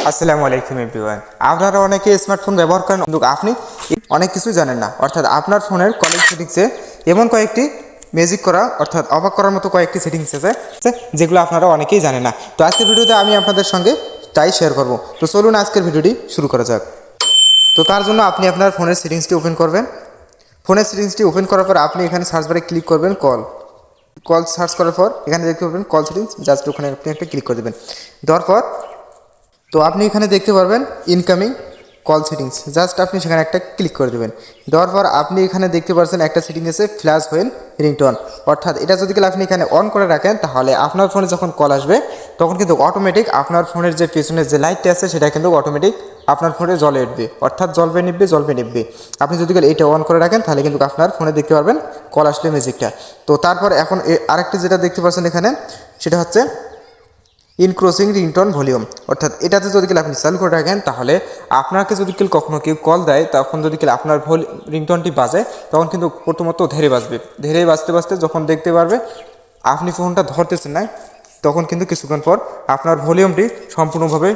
আসসালামু আলাইকুম এভরিওয়ান। আপনারা অনেকে স্মার্টফোন ব্যবহার করেন কিন্তু আপনি অনেক কিছু জানেন না। অর্থাৎ আপনার ফোনের কলিং সেটিংসে এমন কয়েকটি ম্যাজিক করা অর্থাৎ অবাক করার মতো কয়েকটি সেটিংস আছে যেগুলো আপনারা অনেকেই জানেন না। তো আজকের ভিডিওতে আমি আপনাদের সঙ্গে তাই শেয়ার করব। তো চলুন আজকের ভিডিওটি শুরু করা যাক। তো তার জন্য আপনি আপনার ফোনের সেটিংসটি ওপেন করবেন। ফোনের সেটিংসটি ওপেন করার পর আপনি এখানে সার্চ বারে ক্লিক করবেন কল সার্চ করার পর এখানে দেখতে পাবেন কল সেটিংস, জাস্ট ওখানে আপনি একটা ক্লিক করে দেবেন। দেওয়ার পর তো আপনি এখানে দেখতে পারবেন ইনকামিং কল সেটিংস, জাস্ট আপনি সেখানে একটা ক্লিক করে দেবেন। দেওয়ার পর আপনি এখানে দেখতে পাচ্ছেন একটা সেটিং আছে ফ্ল্যাশ হোয়েল রিংটোন, অর্থাৎ এটা যদি আপনি এখানে অন করে রাখেন তাহলে আপনার ফোনে যখন কল আসবে তখন কিন্তু অটোমেটিক আপনার ফোনের যে পেছনের যে লাইটটা আছে সেটা কিন্তু অটোমেটিক আপনার ফোনে জ্বলে উঠবে, অর্থাৎ জ্বলবে নিববে। আপনি যদি এটা অন করে রাখেন তাহলে কিন্তু আপনার ফোনে দেখতে পারবেন কল আসলে ম্যাজিকটা। তো তারপর এখন আরেকটা যেটা দেখতে পাচ্ছেন এখানে সেটা হচ্ছে ইনক্রোসিং রিংটোন ভলিউম, অর্থাৎ এটাতে যদি আপনি চালু করে রাখেন তাহলে আপনাকে যদি কখনো কেউ কল দেয় তখন যদি আপনার রিংটোনটি বাজে তখন কিন্তু প্রথমত ধীরে বাজতে যখন দেখতে পারবে আপনি ফোনটা ধরতেছেন না তখন কিন্তু কিছুক্ষণ পর আপনার ভলিউমটি সম্পূর্ণভাবে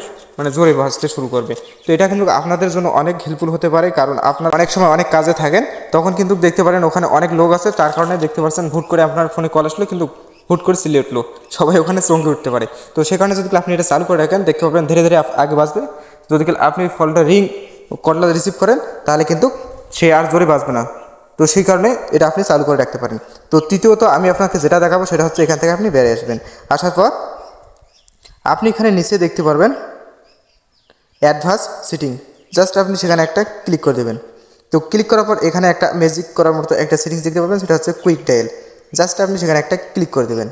জোরে বাজতে শুরু করবে। তো এটা কিন্তু আপনাদের জন্য অনেক হেল্পফুল হতে পারে, কারণ আপনার অনেক সময় অনেক কাজে থাকেন তখন কিন্তু দেখতে পারেন ওখানে অনেক লোক আছে, তার কারণে দেখতে পাচ্ছেন হুট করে আপনার ফোনে কল আসলো কিন্তু হুট করে সিলে উঠলো, সবাই ওখানে চমকে উঠতে পারে। তো সে কারণে যদি আপনি এটা চালু করে রাখেন দেখতে পাবেন ধীরে ধীরে আগে বাজবে। যদি আপনি কলটা রিসিভ করেন তাহলে কিন্তু সে আর জোরে বাজবে না। তো সেই কারণে এটা আপনি চালু করে রাখতে পারেন। তো তৃতীয়ত আমি আপনাকে যেটা দেখাবো সেটা হচ্ছে এখান থেকে আপনি বেরিয়ে আসবেন। আসার পর আপনি এখানে নিচে দেখতে পারবেন অ্যাডভান্স সেটিং, জাস্ট আপনি সেখানে একটা ক্লিক করে দেবেন। তো ক্লিক করার পর এখানে একটা ম্যাজিক করার মতো একটা সেটিংস দেখতে পাবেন, সেটা হচ্ছে কুইক ডায়াল, জাস্ট আপনি সেখানে একটা ক্লিক করে দেবেন।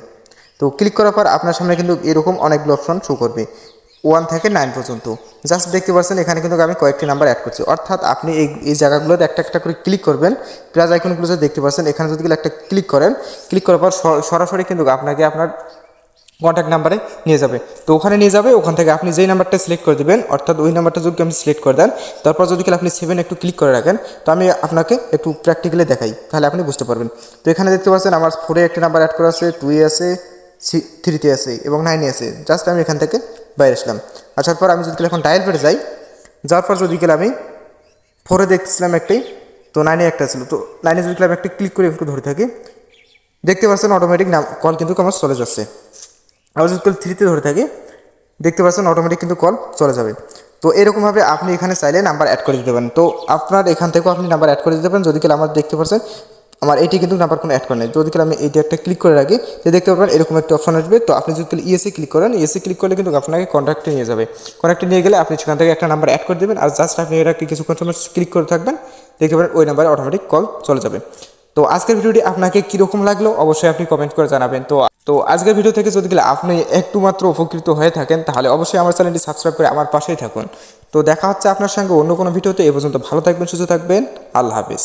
তো ক্লিক করার পর আপনার সামনে কিন্তু এরকম অনেকগুলো অপশন শো করবে 1 থেকে 9 পর্যন্ত। জাস্ট দেখতে পাচ্ছেন এখানে কিন্তু আমি কয়েকটি নাম্বার অ্যাড করছি, অর্থাৎ আপনি এই জায়গাগুলোতে একটা একটা করে ক্লিক করবেন। প্লাস আইকনগুলো যে দেখতে পাচ্ছেন এখানে যদি একটা ক্লিক করেন, ক্লিক করার পর সরাসরি কিন্তু আপনাকে আপনার কন্ট্যাক্ট নাম্বারে নিয়ে যাবে। তো ওখানে নিয়ে যাবে, ওখান থেকে আপনি যেই নাম্বারটা সিলেক্ট করে দেবেন, অর্থাৎ ওই নাম্বারটা যদি আপনি সিলেক্ট করে দেন তারপর যদি আপনি 7 একটু ক্লিক করে রাখেন, তো আমি আপনাকে একটু প্র্যাকটিক্যালি দেখাই তাহলে আপনি বুঝতে পারবেন। তো এখানে দেখতে পাচ্ছেন আমার 4-এ একটা নাম্বার অ্যাড করা আছে, 2-এ আছে, 3-তে আছে এবং 9-এ আছে। জাস্ট আমি এখান থেকে বাইরে আসলাম। আসার পর আমি যদি এখন ডায়াল পেটে যাই, যাওয়ার পর যদি আমি 4-এ দেখতেছিলাম একটি, তো 9-এ একটা ছিল, তো 9-এ যদি আমি একটা ক্লিক করে একটু ধরে থাকি দেখতে পাচ্ছেন অটোমেটিক কল কিন্তু আমার চলে যাচ্ছে। আবার যদি 3-তে ধরে থাকি দেখতে পাচ্ছেন অটোমেটিক কিন্তু কল চলে যাবে। তো এরকমভাবে আপনি এখানে চাইলে নাম্বার অ্যাড করে দিতে পারেন। তো আপনার এখান থেকেও আপনি নাম্বার অ্যাড করে দিতে পারেন। যদি আমার দেখতে পাচ্ছেন আমার এটি কিন্তু নাম্বার কোনো অ্যাড করে নেই, যদি আমি এইটি একটা ক্লিক করে রাখি যে দেখতে পাবেন এরকম একটা অপশন আসবে। তো আপনি যদি ইএসএ ক্লিক করেন, ইএসএ ক্লিক করলে কিন্তু আপনাকে কন্ট্যাক্টে নিয়ে যাবে। কন্ট্যাক্টে নিয়ে গেলে আপনি সেখান থেকে একটা নাম্বার অ্যাড করে দেবেন, আর জাস্ট আপনি এটা কিছুক্ষণ সময় ক্লিক করে থাকবেন, দেখতে পাবেন ওই নাম্বারে অটোমেটিক কল চলে যাবে। তো আজকের ভিডিওটি আপনাকে কীরকম লাগলো অবশ্যই আপনি কমেন্ট করে জানাবেন। তো আজকের ভিডিও থেকে যদি আপনি একটু মাত্র উপকৃত হয়ে থাকেন তাহলে অবশ্যই আমার চ্যানেলটি সাবস্ক্রাইব করে আমার পাশেই থাকুন। তো দেখা হচ্ছে আপনার সঙ্গে অন্য কোনো ভিডিওতে। এ পর্যন্ত ভালো থাকবেন, সুস্থ থাকবেন, আল্লাহ হাফেজ।